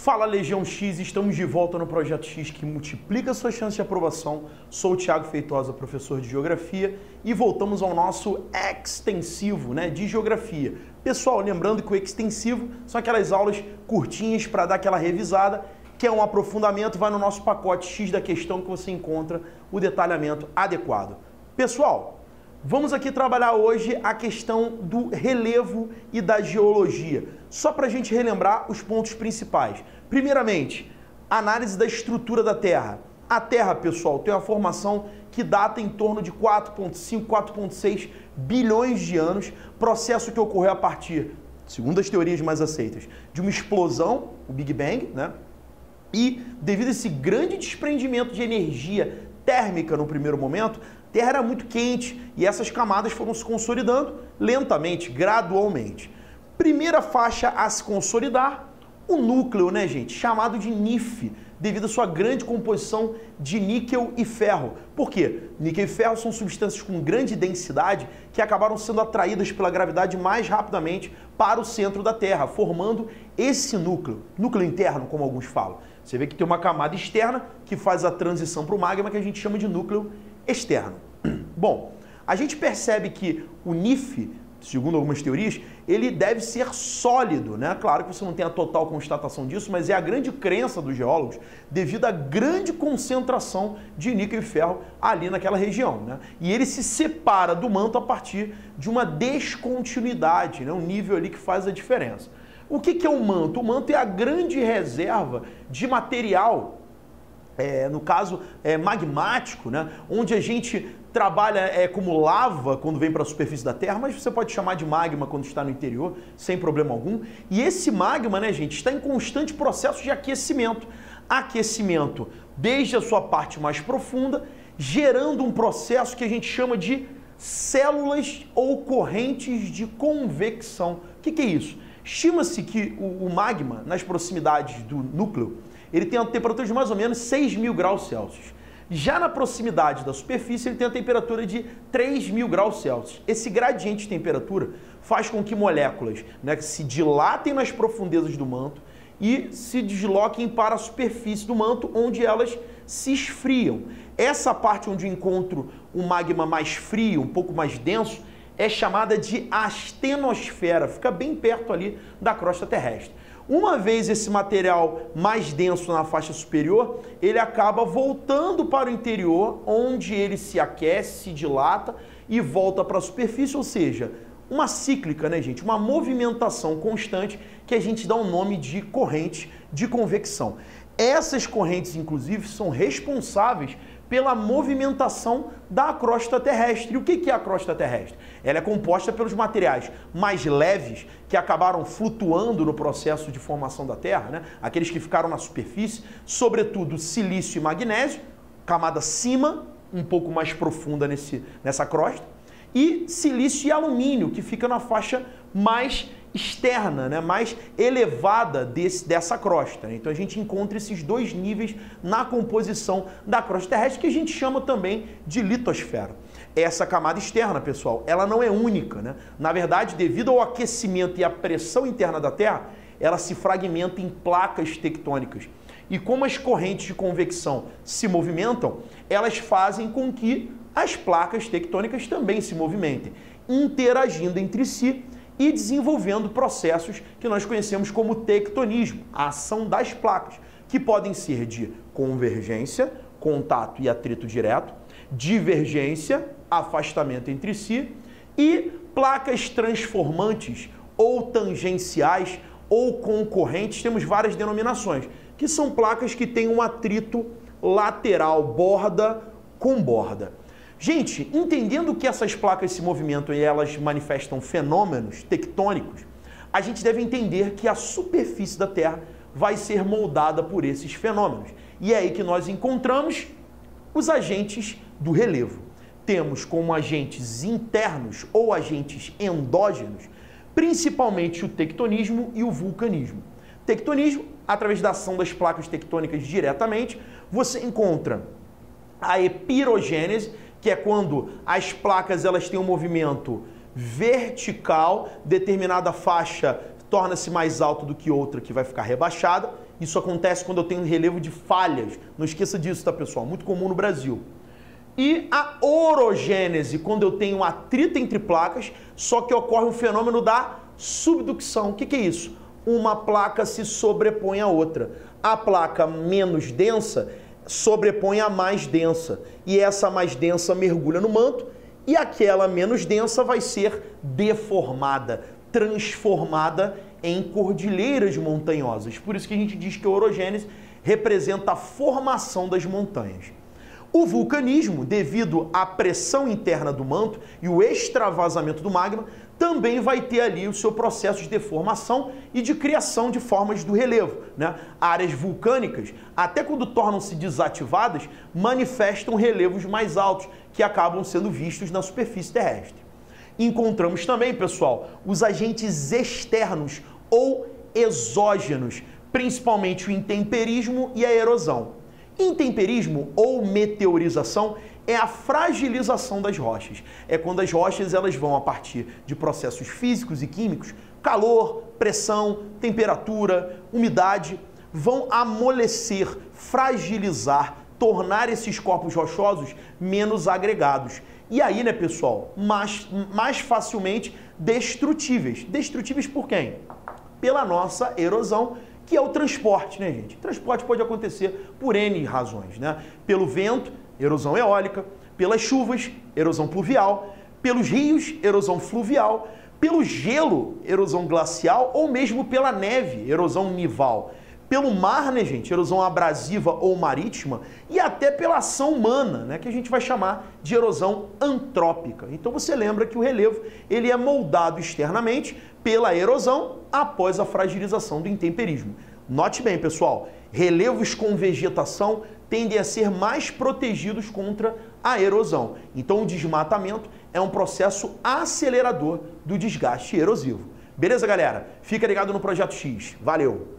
Fala Legião X, estamos de volta no Projeto X que multiplica suas chances de aprovação. Sou o Thiago Feitosa, professor de Geografia, e voltamos ao nosso extensivo, de Geografia. Pessoal, lembrando que o extensivo são aquelas aulas curtinhas para dar aquela revisada, que é um aprofundamento, vai no nosso pacote X da questão que você encontra o detalhamento adequado. Pessoal, vamos aqui trabalhar hoje a questão do relevo e da geologia, só para a gente relembrar os pontos principais. Primeiramente, análise da estrutura da Terra. A Terra, pessoal, tem uma formação que data em torno de 4,5, 4,6 bilhões de anos, processo que ocorreu a partir, segundo as teorias mais aceitas, de uma explosão, o Big Bang, E devido a esse grande desprendimento de energia térmica no primeiro momento, a Terra era muito quente e essas camadas foram se consolidando lentamente, gradualmente. Primeira faixa a se consolidar, o núcleo, gente, chamado de NIF, devido à sua grande composição de níquel e ferro. Por quê? Níquel e ferro são substâncias com grande densidade que acabaram sendo atraídas pela gravidade mais rapidamente para o centro da Terra, formando esse núcleo interno, como alguns falam. Você vê que tem uma camada externa que faz a transição para o magma, que a gente chama de núcleo externo. Bom, a gente percebe que o NIF, segundo algumas teorias, ele deve ser sólido, Claro que você não tem a total constatação disso, mas é a grande crença dos geólogos devido à grande concentração de níquel e ferro ali naquela região, E ele se separa do manto a partir de uma descontinuidade, um nível ali que faz a diferença. O que é o manto? O manto é a grande reserva de material, no caso magmático, onde a gente trabalha como lava quando vem para a superfície da Terra, mas você pode chamar de magma quando está no interior, sem problema algum. E esse magma, gente, está em constante processo de aquecimento. Aquecimento desde a sua parte mais profunda, gerando um processo que a gente chama de células ou correntes de convecção. O que é isso? Estima-se que o magma, nas proximidades do núcleo, ele tem uma temperatura de mais ou menos 6.000 graus Celsius. Já na proximidade da superfície, ele tem a temperatura de 3.000 graus Celsius. Esse gradiente de temperatura faz com que moléculas que se dilatem nas profundezas do manto e se desloquem para a superfície do manto, onde elas se esfriam. Essa parte onde eu encontro um magma mais frio, um pouco mais denso, é chamada de astenosfera, fica bem perto ali da crosta terrestre. Uma vez esse material mais denso na faixa superior, ele acaba voltando para o interior, onde ele se aquece, se dilata e volta para a superfície, ou seja, uma cíclica, gente? Uma movimentação constante que a gente dá o nome de corrente de convecção. Essas correntes, inclusive, são responsáveis pela movimentação da crosta terrestre. E o que é a crosta terrestre? Ela é composta pelos materiais mais leves que acabaram flutuando no processo de formação da Terra, aqueles que ficaram na superfície, sobretudo silício e magnésio, camada acima, um pouco mais profunda nessa crosta, e silício e alumínio, que fica na faixa mais externa, mais elevada dessa crosta. Então a gente encontra esses dois níveis na composição da crosta terrestre, que a gente chama também de litosfera. Essa camada externa, pessoal, ela não é única, Na verdade, devido ao aquecimento e à pressão interna da Terra, ela se fragmenta em placas tectônicas. E como as correntes de convecção se movimentam, elas fazem com que as placas tectônicas também se movimentem, interagindo entre si e desenvolvendo processos que nós conhecemos como tectonismo, a ação das placas, que podem ser de convergência, contato e atrito direto, divergência, afastamento entre si, e placas transformantes ou tangenciais ou concorrentes, temos várias denominações, que são placas que têm um atrito lateral, borda com borda. Gente, entendendo que essas placas se movimentam e elas manifestam fenômenos tectônicos, a gente deve entender que a superfície da Terra vai ser moldada por esses fenômenos. E é aí que nós encontramos os agentes do relevo. Temos como agentes internos ou agentes endógenos, principalmente o tectonismo e o vulcanismo. Tectonismo, através da ação das placas tectônicas diretamente, você encontra a epirogênese, que é quando as placas elas têm um movimento vertical, determinada faixa torna-se mais alta do que outra que vai ficar rebaixada, Isso acontece quando eu tenho relevo de falhas. Não esqueça disso, tá, pessoal? Muito comum no Brasil. E a orogênese, quando eu tenho um atrito entre placas, só que ocorre um fenômeno da subducção. O que é isso? Uma placa se sobrepõe à outra. A placa menos densa sobrepõe a mais densa. E essa mais densa mergulha no manto e aquela menos densa vai ser deformada, transformada em cordilheiras montanhosas. Por isso que a gente diz que a orogênese representa a formação das montanhas. O vulcanismo, devido à pressão interna do manto e o extravasamento do magma, também vai ter ali o seu processo de deformação e de criação de formas do relevo, né? Áreas vulcânicas, até quando tornam-se desativadas, manifestam relevos mais altos, que acabam sendo vistos na superfície terrestre. Encontramos também, pessoal, os agentes externos ou exógenos, principalmente o intemperismo e a erosão. Intemperismo ou meteorização é a fragilização das rochas. É quando as rochas elas vão, a partir de processos físicos e químicos, calor, pressão, temperatura, umidade, vão amolecer, fragilizar, tornar esses corpos rochosos menos agregados. E aí, né, pessoal, mais facilmente destrutíveis. Destrutíveis por quem? Pela nossa erosão, que é o transporte, né, gente? O transporte pode acontecer por N razões, né? Pelo vento, erosão eólica, pelas chuvas, erosão pluvial, pelos rios, erosão fluvial, pelo gelo, erosão glacial, ou mesmo pela neve, erosão nival. Pelo mar, né, gente, erosão abrasiva ou marítima, e até pela ação humana, né, que a gente vai chamar de erosão antrópica. Então você lembra que o relevo ele é moldado externamente pela erosão após a fragilização do intemperismo. Note bem, pessoal, relevos com vegetação tendem a ser mais protegidos contra a erosão. Então o desmatamento é um processo acelerador do desgaste erosivo. Beleza, galera? Fica ligado no Projeto X. Valeu!